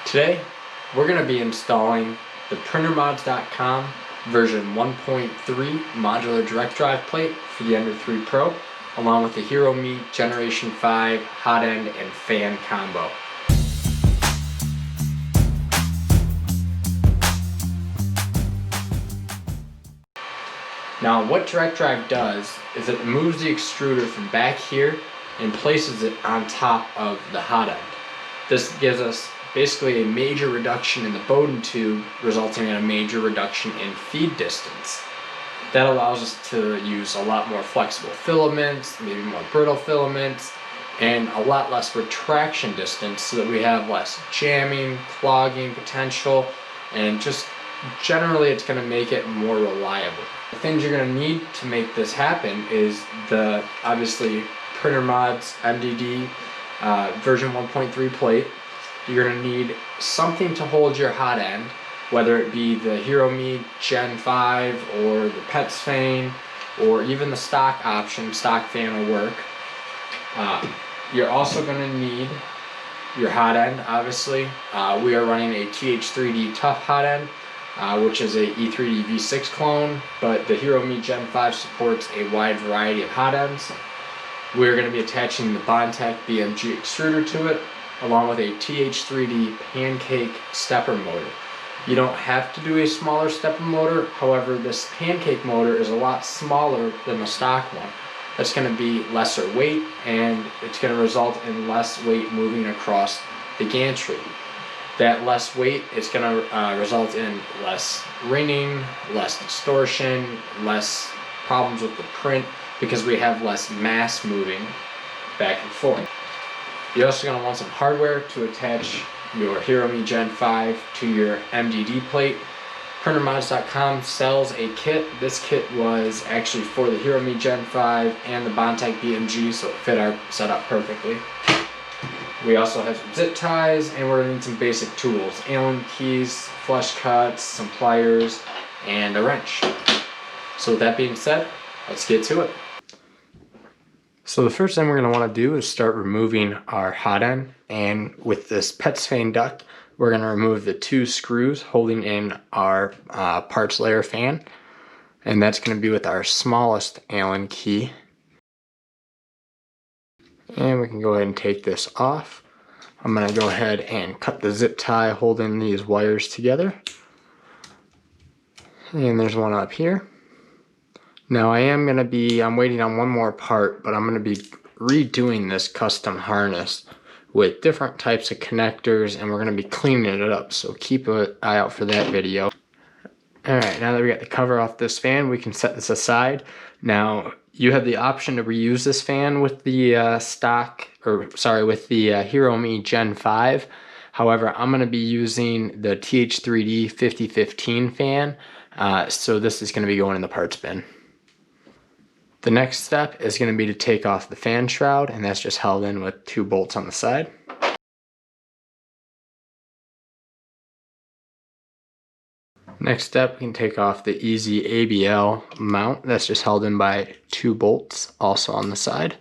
Today, we're going to be installing the PrinterMods.com version 1.3 modular direct drive plate for the Ender 3 Pro, along with the HeroMe Generation 5 hot end and fan combo. Now, what direct drive does is it moves the extruder from back here and places it on top of the hot end. This gives us basically a major reduction in the Bowden tube, resulting in a major reduction in feed distance. That allows us to use a lot more flexible filaments, maybe more brittle filaments, and a lot less retraction distance so that we have less jamming, clogging potential, and just generally it's going to make it more reliable. The things you're going to need to make this happen is the obviously PrinterMods MDD version 1.3 plate. You're going to need something to hold your hot end, whether it be the HeroMe Gen 5 or the PETS fan, or even the stock option, stock fan will work. You're also going to need your hot end, obviously. We are running a TH3D Tough hot end, which is a E3D V6 clone, but the HeroMe Gen 5 supports a wide variety of hot ends. We're going to be attaching the Bondtech BMG extruder to it, along with a TH3D pancake stepper motor. You don't have to do a smaller stepper motor, however this pancake motor is a lot smaller than the stock one. That's going to be lesser weight, and it's going to result in less weight moving across the gantry. That less weight is going to result in less ringing, less distortion, less problems with the print, because we have less mass moving back and forth. You're also going to want some hardware to attach your HeroMe Gen 5 to your MDD plate. PrinterMods.com sells a kit. This kit was actually for the HeroMe Gen 5 and the Bondtech BMG, so it fit our setup perfectly. We also have some zip ties, and we're going to need some basic tools. Allen keys, flush cuts, some pliers, and a wrench. So with that being said, let's get to it. So the first thing we're going to want to do is start removing our hot end, and with this PETS fan duct we're going to remove the two screws holding in our parts layer fan, and that's going to be with our smallest Allen key. And we can go ahead and take this off. I'm going to go ahead and cut the zip tie holding these wires together, and there's one up here. Now I'm waiting on one more part, but I'm going to be redoing this custom harness with different types of connectors, and we're going to be cleaning it up, so keep an eye out for that video. Alright, now that we got the cover off this fan, we can set this aside. Now, you have the option to reuse this fan with the with the HeroMe Gen 5. However, I'm going to be using the TH3D 5015 fan, so this is going to be going in the parts bin. The next step is going to be to take off the fan shroud, and that's just held in with two bolts on the side. Next step, we can take off the easy ABL mount. That's just held in by two bolts also on the side.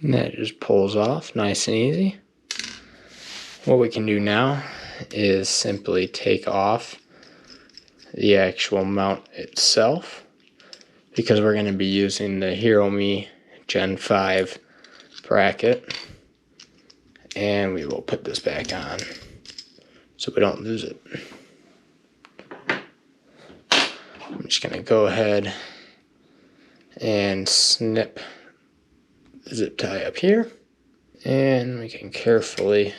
And that just pulls off nice and easy. What we can do now is simply take off the actual mount itself, because we're going to be using the HeroMe Gen 5 bracket, and we will put this back on so we don't lose it. I'm just going to go ahead and snip the zip tie up here, and we can carefully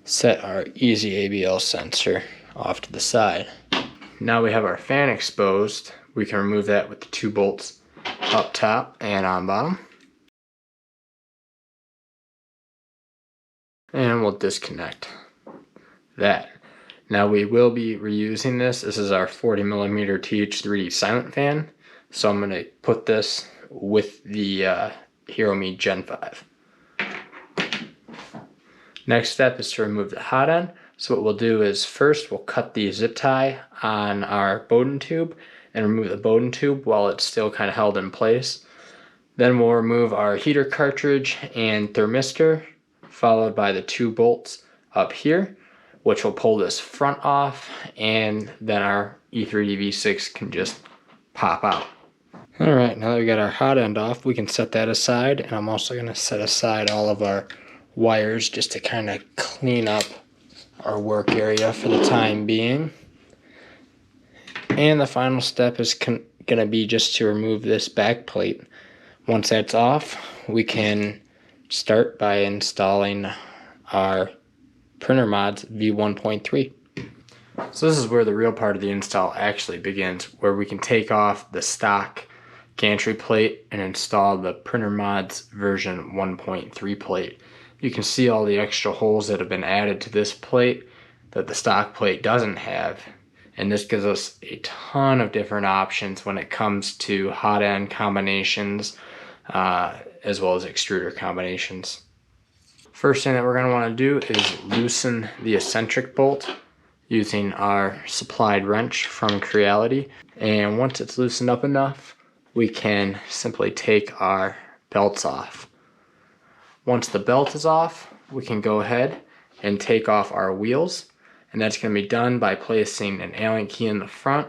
set our easy ABL sensor off to the side. Now we have our fan exposed. We can remove that with the two bolts up top and on bottom. And we'll disconnect that. Now we will be reusing this. This is our 40mm TH3D silent fan. So I'm going to put this with the HeroMe Gen 5. Next step is to remove the hot end. So what we'll do is first we'll cut the zip tie on our Bowden tube and remove the Bowden tube while it's still kind of held in place. Then we'll remove our heater cartridge and thermistor, followed by the two bolts up here, which will pull this front off, and then our E3D V6 can just pop out. All right, now that we got our hot end off, we can set that aside, and I'm also going to set aside all of our wires just to kind of clean up our work area for the time being. And the final step is going to be just to remove this back plate. Once that's off, we can start by installing our PrinterMods v1.3. So this is where the real part of the install actually begins, where we can take off the stock gantry plate and install the PrinterMods version 1.3 plate. You can see all the extra holes that have been added to this plate that the stock plate doesn't have. And this gives us a ton of different options when it comes to hot end combinations, as well as extruder combinations. First thing that we're going to want to do is loosen the eccentric bolt using our supplied wrench from Creality. And once it's loosened up enough, we can simply take our belts off. Once the belt is off, we can go ahead and take off our wheels. And that's going to be done by placing an Allen key in the front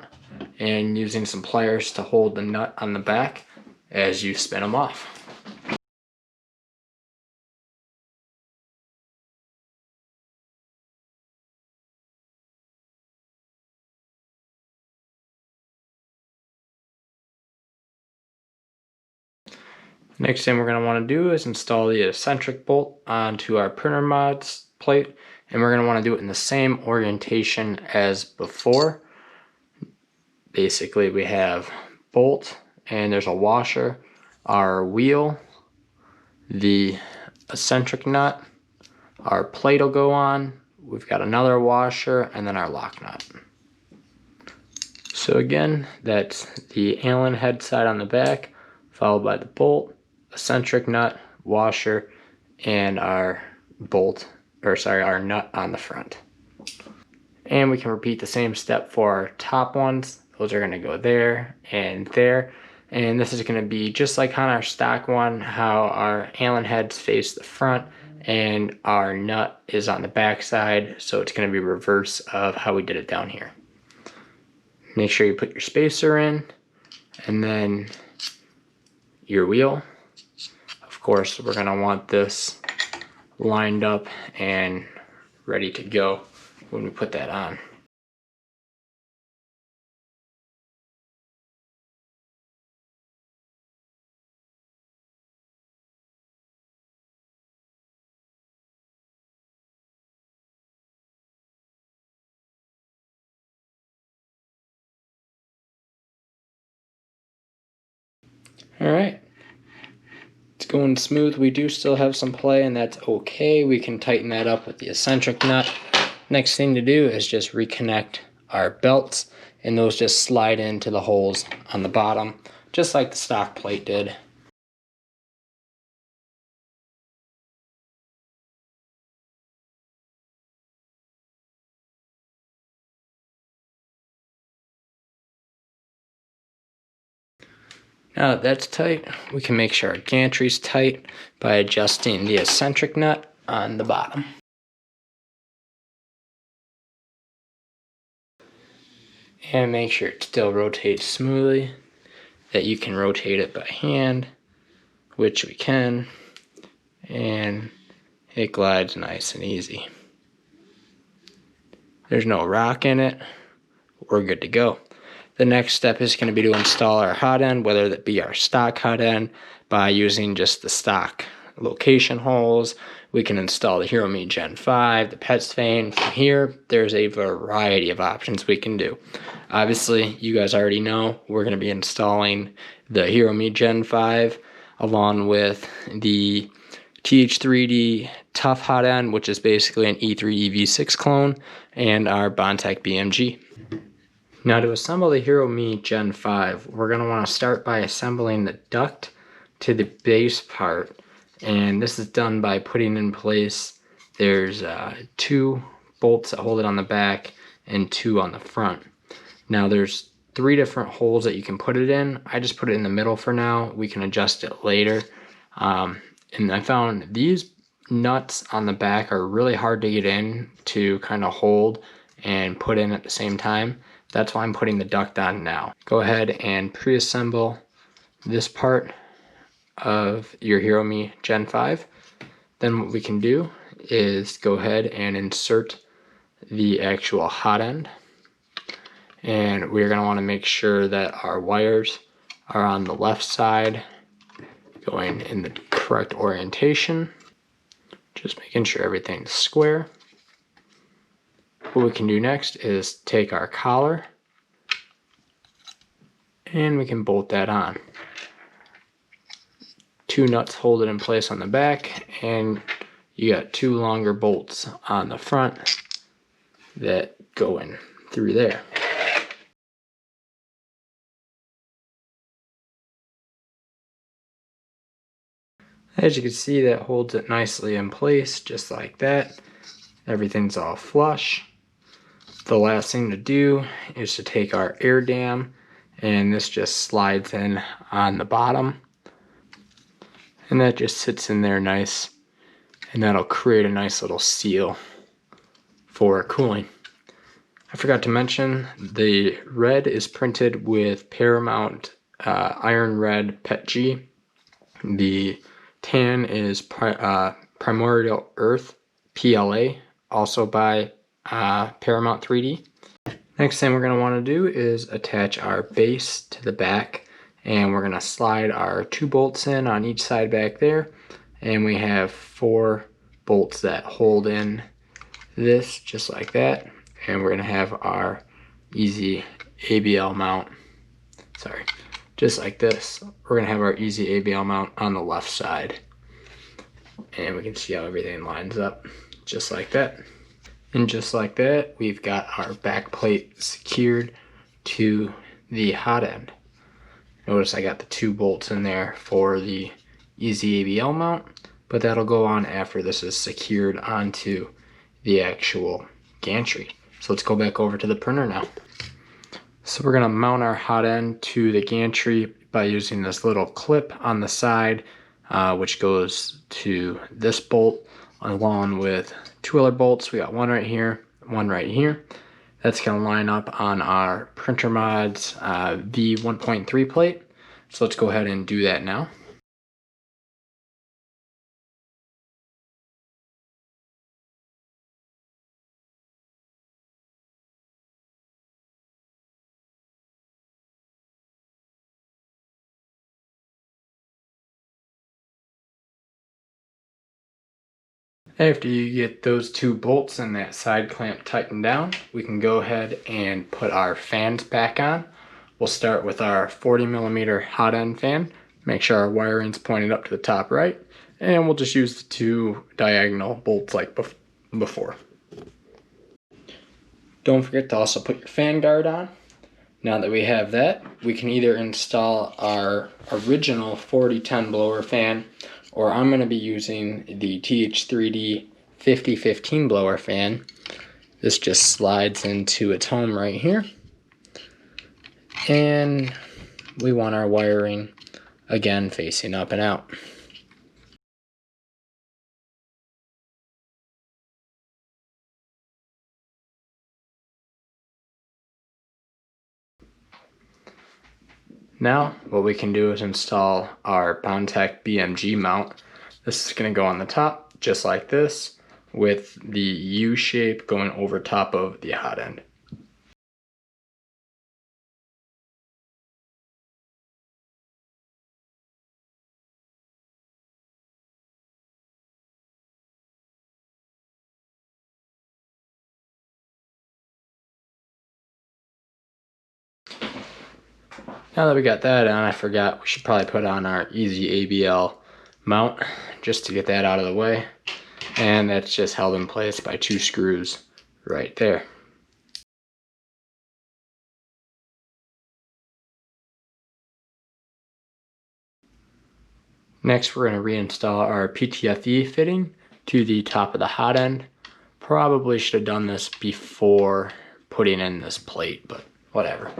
and using some pliers to hold the nut on the back as you spin them off. Next thing we're going to want to do is install the eccentric bolt onto our PrinterMods plate, and we're going to want to do it in the same orientation as before. Basically, we have bolt, and there's a washer, our wheel, the eccentric nut, our plate will go on, we've got another washer, and then our lock nut. So again, that's the Allen head side on the back, followed by the bolt, eccentric nut, washer, and our our nut on the front. And we can repeat the same step for our top ones. Those are going to go there and there. And this is going to be just like on our stock one, how our Allen heads face the front and our nut is on the back side. So it's going to be reverse of how we did it down here. Make sure you put your spacer in, and then your wheel. Of course, we're going to want this lined up and ready to go when we put that on. All right, it's going smooth. We do still have some play, and that's okay. We can tighten that up with the eccentric nut. Next thing to do is just reconnect our belts, and those just slide into the holes on the bottom, just like the stock plate did. Now that that's tight, we can make sure our gantry's tight by adjusting the eccentric nut on the bottom. And make sure it still rotates smoothly, that you can rotate it by hand, which we can, and it glides nice and easy. There's no rock in it, we're good to go. The next step is going to be to install our hot end, whether that be our stock hot end, by using just the stock location holes. We can install the HeroMe Gen 5, the PETS fan. From here, there's a variety of options we can do. Obviously, you guys already know we're going to be installing the HeroMe Gen 5 along with the TH3D Tough Hot End, which is basically an E3 EV6 clone, and our Bondtech BMG. Now to assemble the HeroMe Gen 5, we're going to want to start by assembling the duct to the base part. And this is done by putting in place, there's 2 bolts that hold it on the back and 2 on the front. Now there's 3 different holes that you can put it in. I just put it in the middle for now. We can adjust it later. And I found these nuts on the back are really hard to get in to kind of hold and put in at the same time. That's why I'm putting the duct on now. Go ahead and pre-assemble this part of your HeroMe Gen 5. Then what we can do is go ahead and insert the actual hot end. And we're going to want to make sure that our wires are on the left side, going in the correct orientation. Just making sure everything's square. What we can do next is take our collar and we can bolt that on. 2 nuts hold it in place on the back, and you got 2 longer bolts on the front that go in through there. As you can see, that holds it nicely in place, just like that. Everything's all flush. The last thing to do is to take our air dam, and this just slides in on the bottom. And that just sits in there nice, and that'll create a nice little seal for cooling. I forgot to mention, the red is printed with Paramount Iron Red PET G. The tan is Primordial Earth PLA, also by Paramount 3D. Next thing we're going to want to do is attach our base to the back, and we're going to slide our 2 bolts in on each side back there, and we have 4 bolts that hold in this just like that, and we're going to have our easy ABL mount, just like this. We're going to have our easy ABL mount on the left side, and we can see how everything lines up just like that. And just like that, we've got our back plate secured to the hot end. Notice I got the 2 bolts in there for the easy ABL mount, but that'll go on after this is secured onto the actual gantry. So let's go back over to the printer now. So we're going to mount our hot end to the gantry by using this little clip on the side, which goes to this bolt, along with 2 other bolts. We got one right here, one right here. That's going to line up on our PrinterMods v1.3 plate. So let's go ahead and do that now. After you get those 2 bolts and that side clamp tightened down, we can go ahead and put our fans back on. We'll start with our 40mm hot end fan. Make sure our wiring's pointed up to the top right, and we'll just use the 2 diagonal bolts like before. Don't forget to also put your fan guard on. Now that we have that, we can either install our original 4010 blower fan, or I'm going to be using the TH3D 5015 blower fan. This just slides into its home right here. And we want our wiring, again, facing up and out. Now, what we can do is install our Bondtech BMG mount. This is going to go on the top, just like this, with the U shape going over top of the hot end. Now that we got that on, I forgot we should probably put on our easy ABL mount just to get that out of the way. And that's just held in place by 2 screws right there. Next, we're going to reinstall our PTFE fitting to the top of the hot end. Probably should have done this before putting in this plate, but whatever.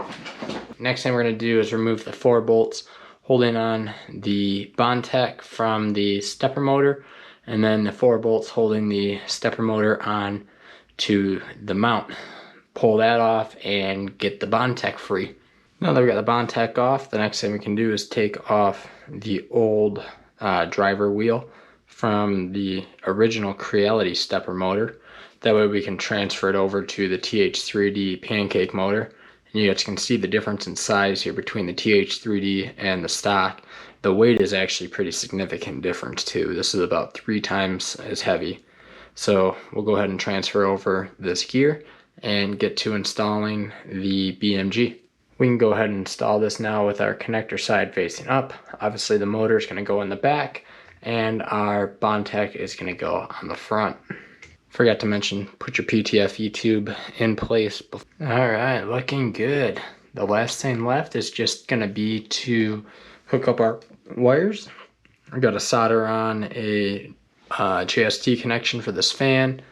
Next thing we're going to do is remove the 4 bolts holding on the Bondtech from the stepper motor, and then the 4 bolts holding the stepper motor on to the mount. Pull that off and get the Bondtech free. Now that we got the Bondtech off, the next thing we can do is take off the old driver wheel from the original Creality stepper motor. That way we can transfer it over to the TH3D pancake motor. And you guys can see the difference in size here between the TH3D and the stock. The weight is actually pretty significant difference too. This is about 3 times as heavy. So we'll go ahead and transfer over this gear and get to installing the BMG. We can go ahead and install this now with our connector side facing up. Obviously the motor is going to go in the back and our Bondtech is going to go on the front. Forgot to mention, put your PTFE tube in place. Alright, looking good. The last thing left is just going to be to hook up our wires. I got to solder on a JST connection for this fan,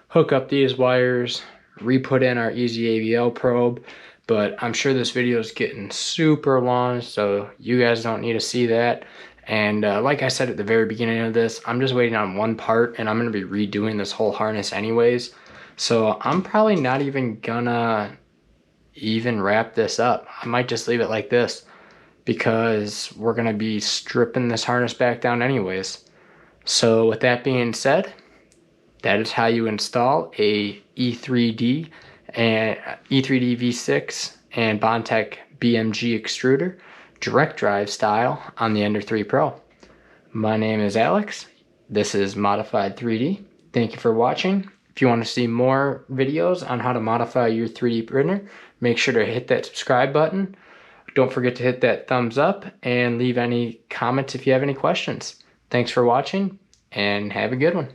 hook up these wires, re-put in our Easy AVL probe, but I'm sure this video is getting super long, so you guys don't need to see that. And like I said at the very beginning of this, I'm just waiting on one part, and I'm going to be redoing this whole harness anyways. So I'm probably not even gonna wrap this up. I might just leave it like this, because we're going to be stripping this harness back down anyways. So with that being said, that is how you install a E3D and E3D V6 and Bondtech BMG extruder, direct drive style, on the Ender 3 Pro. My name is Alex. This is Modified 3D. Thank you for watching. If you want to see more videos on how to modify your 3D printer, make sure to hit that subscribe button. Don't forget to hit that thumbs up and leave any comments if you have any questions. Thanks for watching and have a good one.